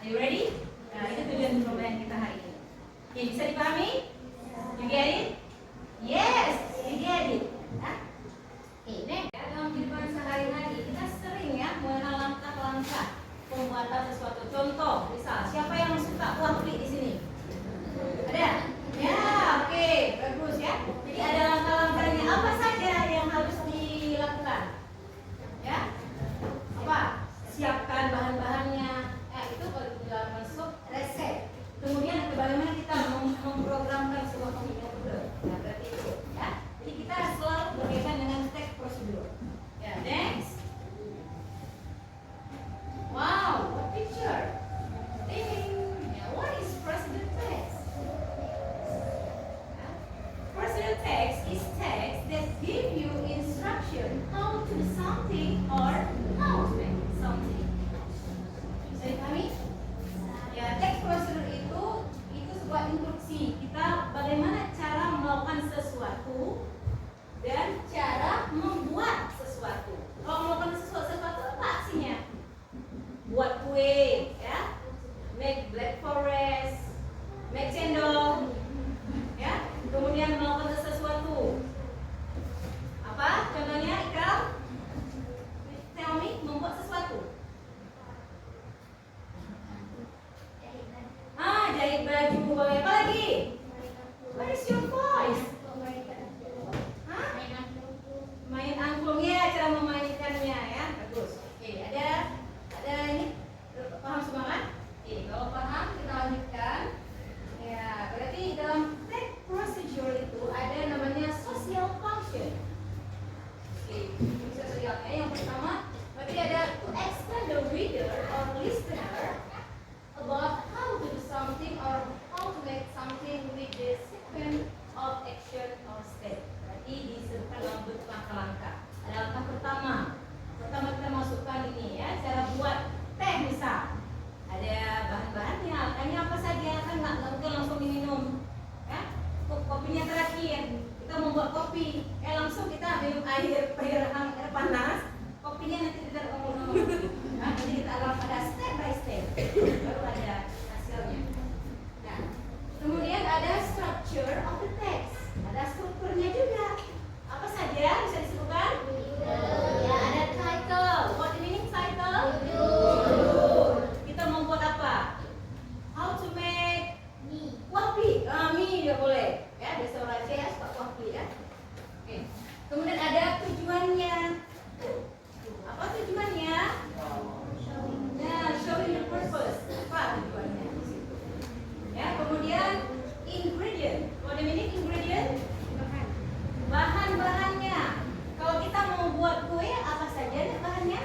Are you ready? Nah, itu tujuan pembelajaran kita hari ini. Oke, bisa dipahami? You get it? Yes, you get it. Nah, next. Dalam kehidupan sehari-hari kita sering ya mengenal langkah-langkah pembuatan sesuatu. Contoh, misal siapa yang suka buah plik di sini? Ada? Ya, oke, bagus ya. Jadi ada langkah-langkahnya. Apa saja yang harus dilakukan? Ya, apa? Siapkan bahan-bahannya. Itu kalau di dalam masuk resep. Kemudian bagaimana kita memprogramkan sebuah komputer. Nah, berarti itu ya. Jadi kita selalu berkaitan dengan teks prosedur. Ya, next. Wow, what picture? Yeah, what is procedure text? Procedure text is text that give you instruction how to do something or how to make something. Bisa dipahami? Ya, teks prosedur itu sebuah instruksi kita bagaimana cara melakukan sesuatu dan cara membuat sesuatu. Kalau melakukan sesuatu apa aksinya? Buat kue, ya, make black forest, make cendol, ya. Kemudian melakukan sesuatu. Apa? Contohnya, Ikram? Tell me, membuat sesuatu. Jahit baju, apa lagi? What is your voice? Hah? Main angklung ya, cara memainkannya ya, bagus. Oke, ada ini paham semua kan? Oke, kalau paham kita lanjutkan. Ya, berarti dalam text procedure itu ada namanya social function. Oke, bisa lihatnya yang pertama, berarti ada to explain the reader or listener about how to do something or how to make something with the sequence of action or step. Berarti disebutkan dalam bentuk langkah-langkah. Ada langkah pertama kita masukkan ini ya, cara buat teh misal. Ada bahan-bahannya, langkahnya apa saja, kan nggak mungkin langsung diminum. Ya, kopinya terakhir kita membuat kopi, langsung kita minum air panas, kopinya nanti kita ngomong-ngomong. Nah, jadi kita ada step by step, baru ada hasilnya. Nah, kemudian ada structure of the text, ada strukturnya juga. Apa saja bisa disebutkan? Ya, ada title. What do you mean title? Judul. Kita membuat apa? How to make kopi. Mie ya boleh. Ya, biasa orang Aceh ya suka kopi ya. Oke. Kemudian ada tujuannya. Apa tujuannya? Nah, showing the purpose. Apa tujuannya di situ? Ya, kemudian ingredient. What do you mean ingredient? Bahan-bahannya. Kalau kita mau buat kue, apa saja nih bahannya?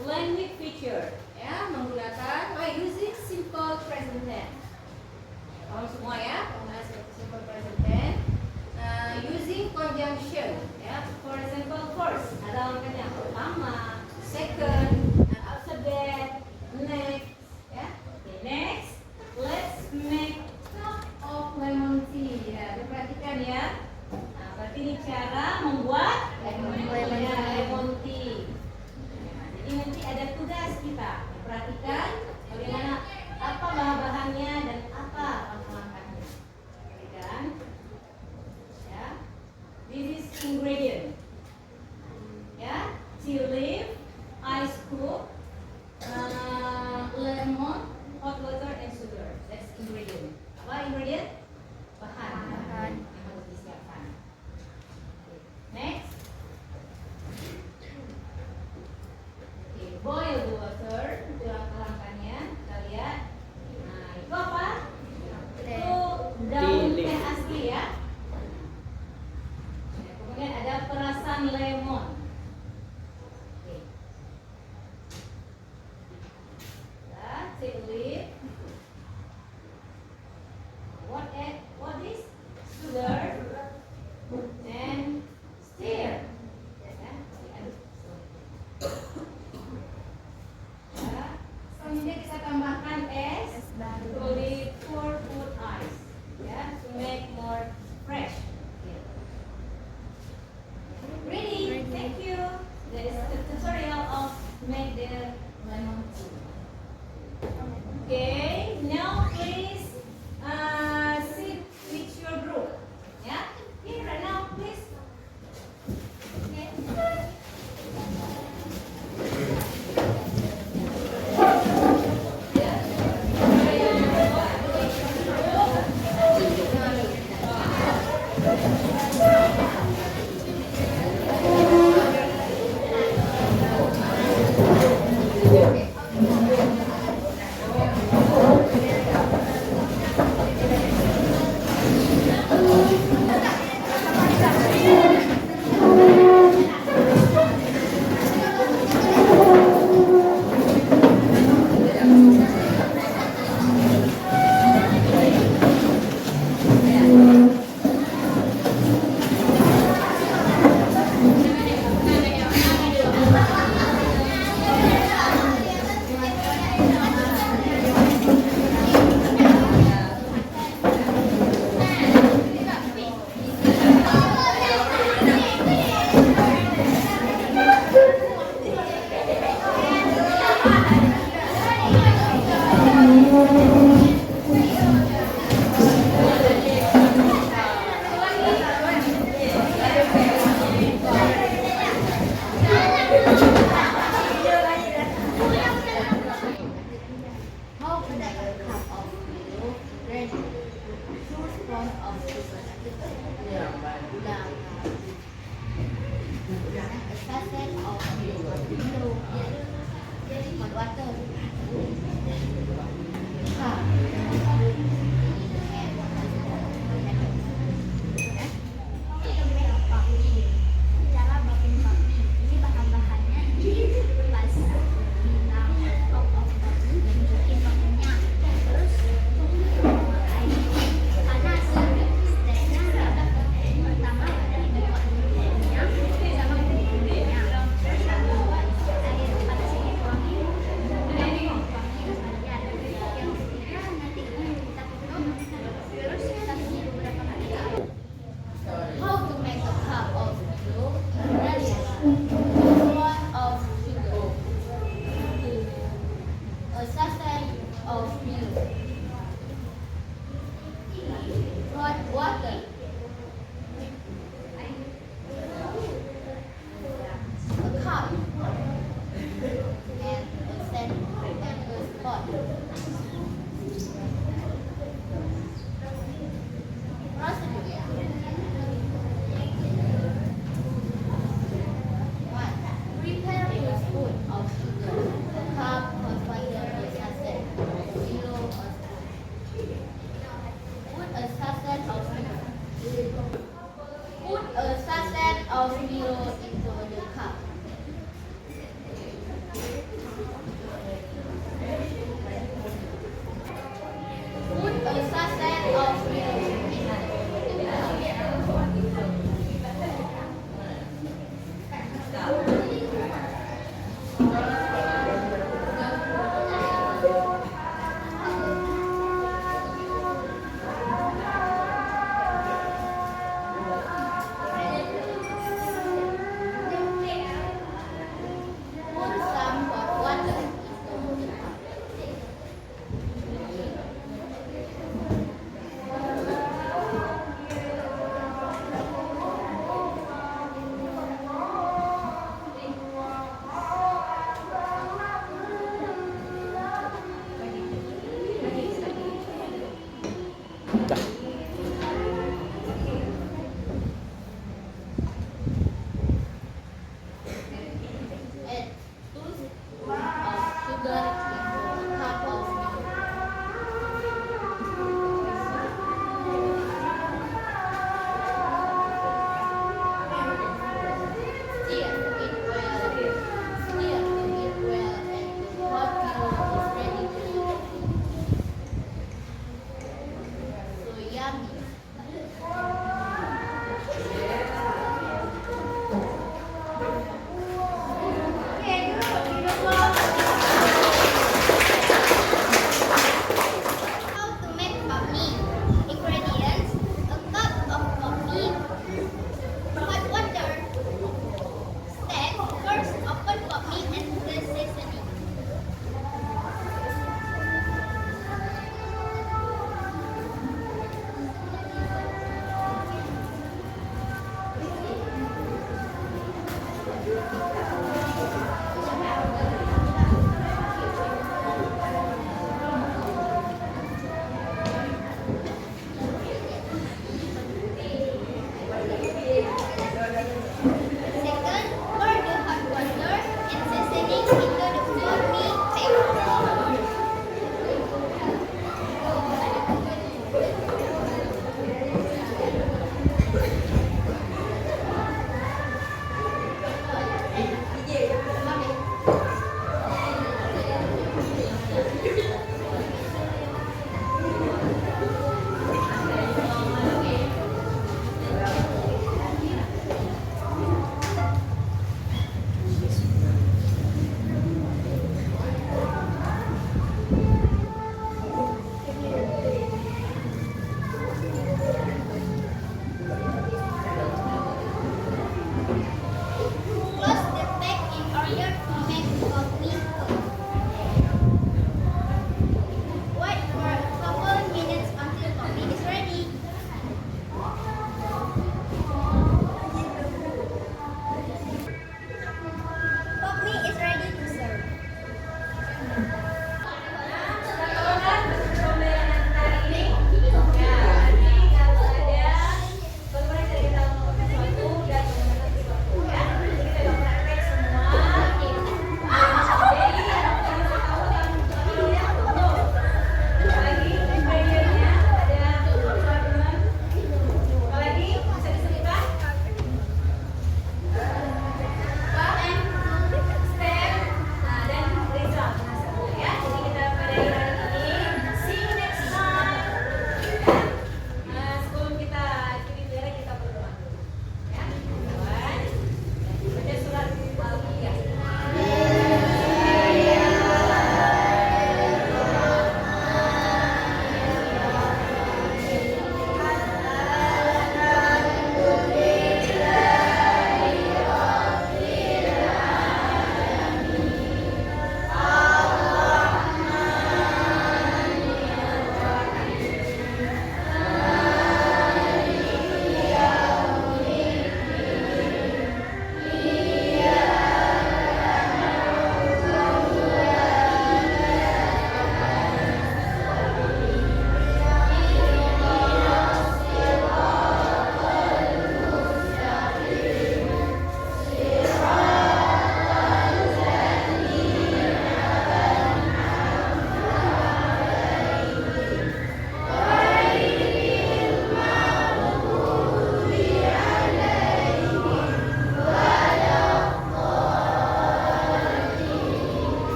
Language feature ya, menggunakan using simple present tense. Paham semua ya, penggunaan simple present tense. Using conjunction ya, for example first ada langkahnya pertama, second, after that, next ya. Okay, next, let's make cup of lemon tea ya, perhatikan ya. Nah, berarti ini cara membuat lemon tea. Jadi nanti ada tugas kita, perhatikan bagaimana apa bahan-bahannya dan apa langkah-langkahnya. Perhatikan, ya. This is ingredient, ya. Tea leaf, ice cube, lemon, hot water, and sugar. That's ingredient. Apa ingredient? Bahan yang harus disiapkan. Next. Boil the water, itu langkah-langkahnya, kita lihat. Nah, itu apa? Itu daun teh asli ya. Kemudian ada perasan lemon. Oke. Tea leaf. What is sugar and stir. make the lemon tea. Okay, now please sit with your group. Yeah, here right now, please. Okay. Thank you.